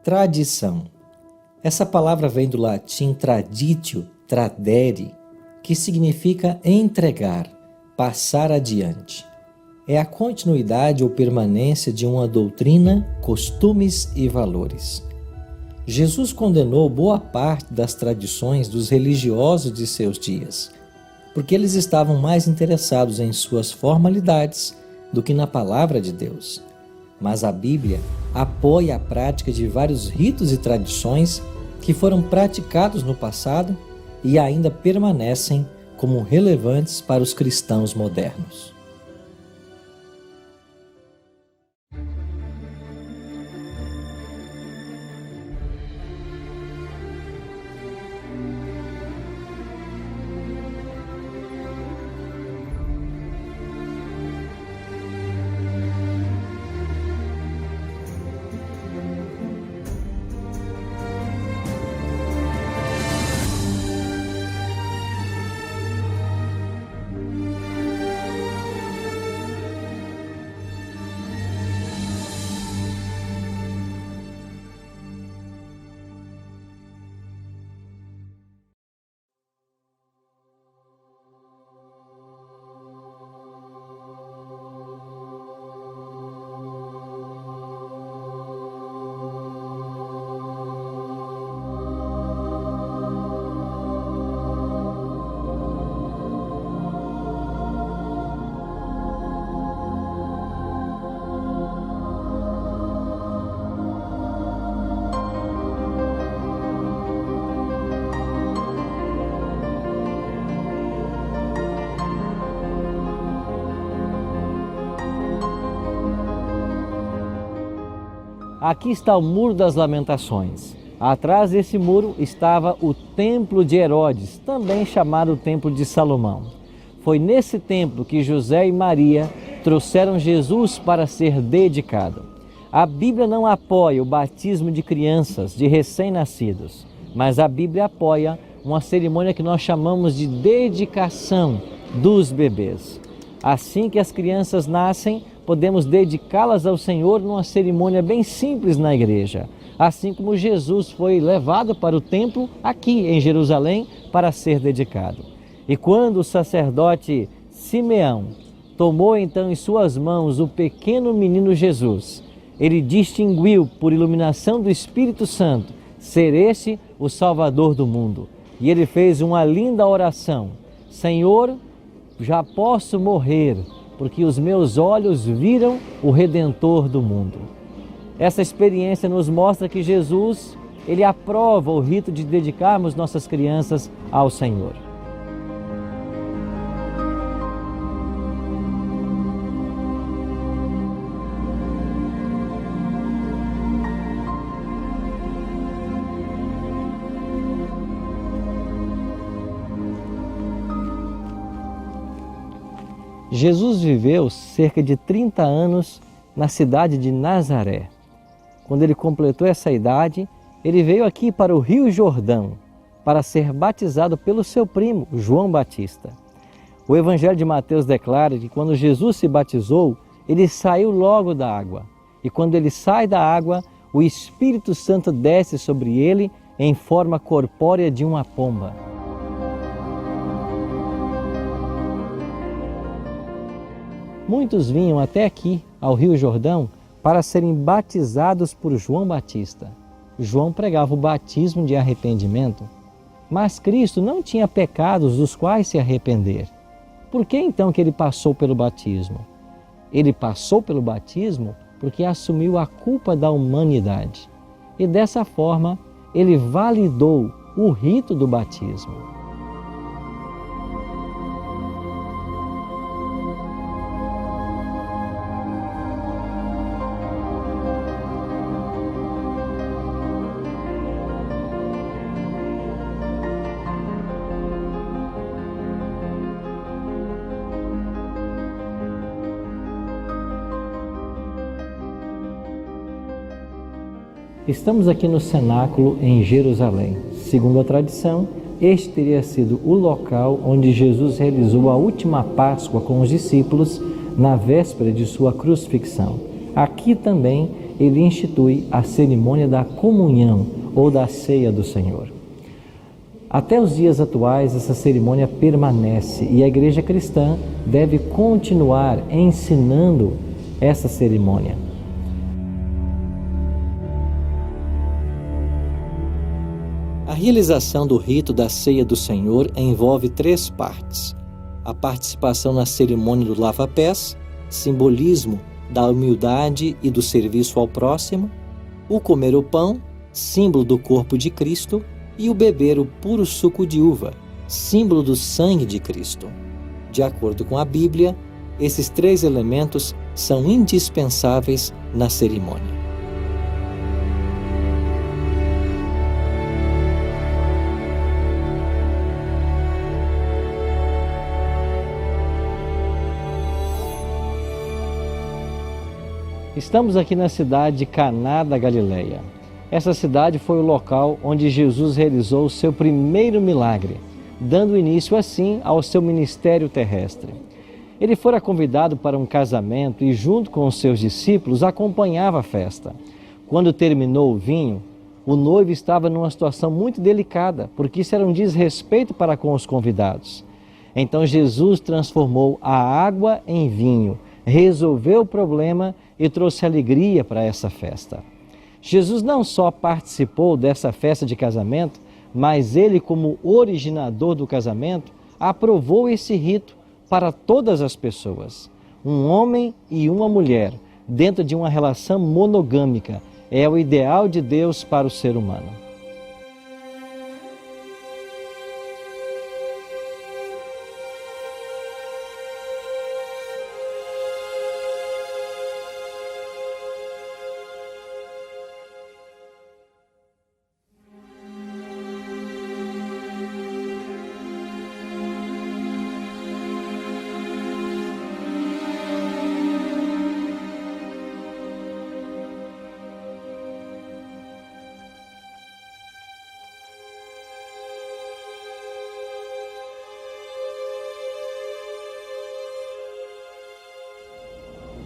Tradição. Essa palavra vem do latim traditio, tradere, que significa entregar, passar adiante. É a continuidade ou permanência de uma doutrina, costumes e valores. Jesus condenou boa parte das tradições dos religiosos de seus dias, porque eles estavam mais interessados em suas formalidades do que na palavra de Deus. Mas a Bíblia apoia a prática de vários ritos e tradições que foram praticados no passado e ainda permanecem como relevantes para os cristãos modernos. Aqui está o Muro das Lamentações. Atrás desse muro estava o Templo de Herodes, também chamado Templo de Salomão. Foi nesse templo que José e Maria trouxeram Jesus para ser dedicado. A Bíblia não apoia o batismo de crianças, de recém-nascidos, mas a Bíblia apoia uma cerimônia que nós chamamos de dedicação dos bebês. Assim que as crianças nascem, podemos dedicá-las ao Senhor numa cerimônia bem simples na igreja. Assim como Jesus foi levado para o templo aqui em Jerusalém para ser dedicado. E quando o sacerdote Simeão tomou então em suas mãos o pequeno menino Jesus, ele distinguiu por iluminação do Espírito Santo ser este o Salvador do mundo. E ele fez uma linda oração: Senhor, já posso morrer, porque os meus olhos viram o Redentor do mundo. Essa experiência nos mostra que Jesus, ele aprova o rito de dedicarmos nossas crianças ao Senhor. Jesus viveu cerca de 30 anos na cidade de Nazaré. Quando ele completou essa idade, ele veio aqui para o Rio Jordão para ser batizado pelo seu primo, João Batista. O Evangelho de Mateus declara que quando Jesus se batizou, ele saiu logo da água. E quando ele sai da água, o Espírito Santo desce sobre ele em forma corpórea de uma pomba. Muitos vinham até aqui, ao Rio Jordão, para serem batizados por João Batista. João pregava o batismo de arrependimento, mas Cristo não tinha pecados dos quais se arrepender. Por que então que ele passou pelo batismo? Ele passou pelo batismo porque assumiu a culpa da humanidade. E dessa forma, ele validou o rito do batismo. Estamos aqui no cenáculo em Jerusalém. Segundo a tradição, este teria sido o local onde Jesus realizou a última Páscoa com os discípulos na véspera de sua crucifixão. Aqui também ele institui a cerimônia da comunhão ou da ceia do Senhor. Até os dias atuais, essa cerimônia permanece e a Igreja cristã deve continuar ensinando essa cerimônia. A realização do rito da ceia do Senhor envolve 3 partes: a participação na cerimônia do lava-pés, simbolismo da humildade e do serviço ao próximo, o comer o pão, símbolo do corpo de Cristo, e o beber o puro suco de uva, símbolo do sangue de Cristo. De acordo com a Bíblia, esses 3 elementos são indispensáveis na cerimônia. Estamos aqui na cidade de Caná da Galileia. Essa cidade foi o local onde Jesus realizou o seu primeiro milagre, dando início assim ao seu ministério terrestre. Ele fora convidado para um casamento e, junto com os seus discípulos, acompanhava a festa. Quando terminou o vinho, o noivo estava numa situação muito delicada, porque isso era um desrespeito para com os convidados. Então Jesus transformou a água em vinho, resolveu o problema e trouxe alegria para essa festa. Jesus não só participou dessa festa de casamento, mas ele, como originador do casamento, aprovou esse rito para todas as pessoas. Um homem e uma mulher, dentro de uma relação monogâmica, é o ideal de Deus para o ser humano.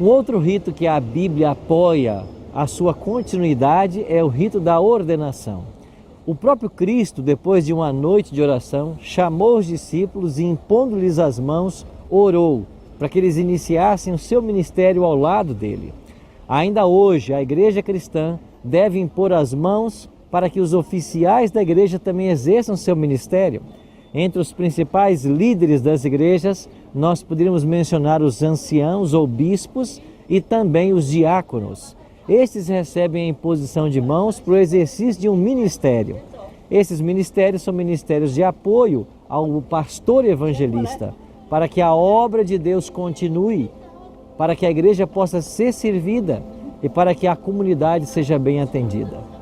Um outro rito que a Bíblia apoia a sua continuidade é o rito da ordenação. O próprio Cristo, depois de uma noite de oração, chamou os discípulos e, impondo-lhes as mãos, orou para que eles iniciassem o seu ministério ao lado dele. Ainda hoje, a Igreja cristã deve impor as mãos para que os oficiais da Igreja também exerçam seu ministério. Entre os principais líderes das igrejas, nós poderíamos mencionar os anciãos ou bispos e também os diáconos. Estes recebem a imposição de mãos para o exercício de um ministério. Esses ministérios são ministérios de apoio ao pastor evangelista, para que a obra de Deus continue, para que a igreja possa ser servida e para que a comunidade seja bem atendida.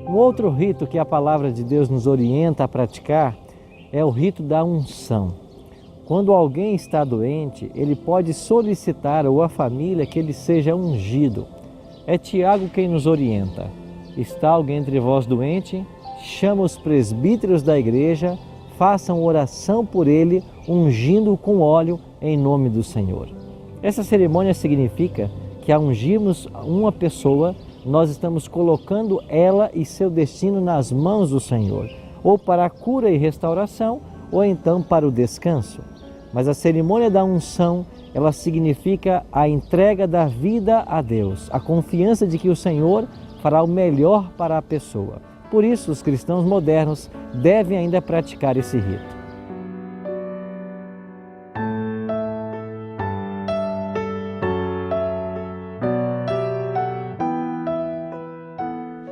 Um outro rito que a palavra de Deus nos orienta a praticar é o rito da unção. Quando alguém está doente, ele pode solicitar ou a família que ele seja ungido. É Tiago quem nos orienta. Está alguém entre vós doente? Chama os presbíteros da igreja, façam oração por ele, ungindo-o com óleo em nome do Senhor. Essa cerimônia significa que ao ungirmos uma pessoa, nós estamos colocando ela e seu destino nas mãos do Senhor, ou para a cura e restauração, ou então para o descanso. Mas a cerimônia da unção, ela significa a entrega da vida a Deus, a confiança de que o Senhor fará o melhor para a pessoa. Por isso, os cristãos modernos devem ainda praticar esse rito.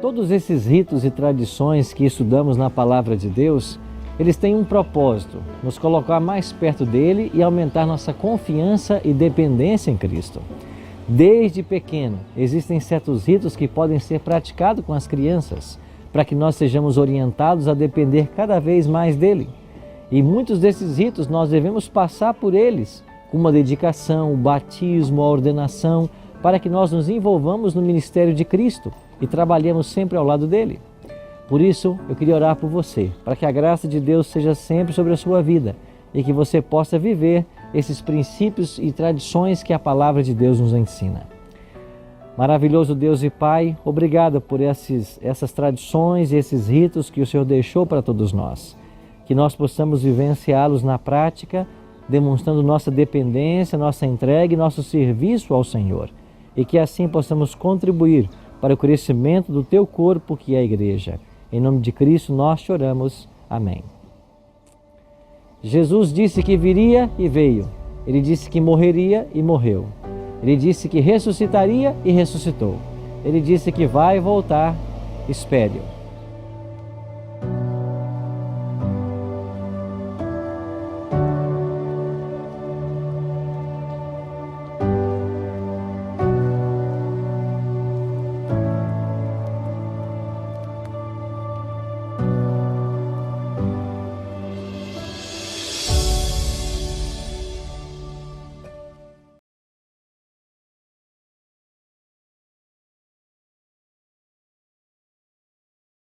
Todos esses ritos e tradições que estudamos na Palavra de Deus, eles têm um propósito, nos colocar mais perto dele e aumentar nossa confiança e dependência em Cristo. Desde pequeno, existem certos ritos que podem ser praticados com as crianças, para que nós sejamos orientados a depender cada vez mais dele. E muitos desses ritos nós devemos passar por eles, com uma dedicação, o batismo, a ordenação, para que nós nos envolvamos no ministério de Cristo e trabalhemos sempre ao lado dele. Por isso, eu queria orar por você, para que a graça de Deus seja sempre sobre a sua vida e que você possa viver esses princípios e tradições que a palavra de Deus nos ensina. Maravilhoso Deus e Pai, obrigado por essas tradições e esses ritos que o Senhor deixou para todos nós. Que nós possamos vivenciá-los na prática, demonstrando nossa dependência, nossa entrega e nosso serviço ao Senhor. E que assim possamos contribuir para o crescimento do Teu corpo, que é a Igreja. Em nome de Cristo nós te oramos. Amém. Jesus disse que viria e veio. Ele disse que morreria e morreu. Ele disse que ressuscitaria e ressuscitou. Ele disse que vai voltar. Espere-o.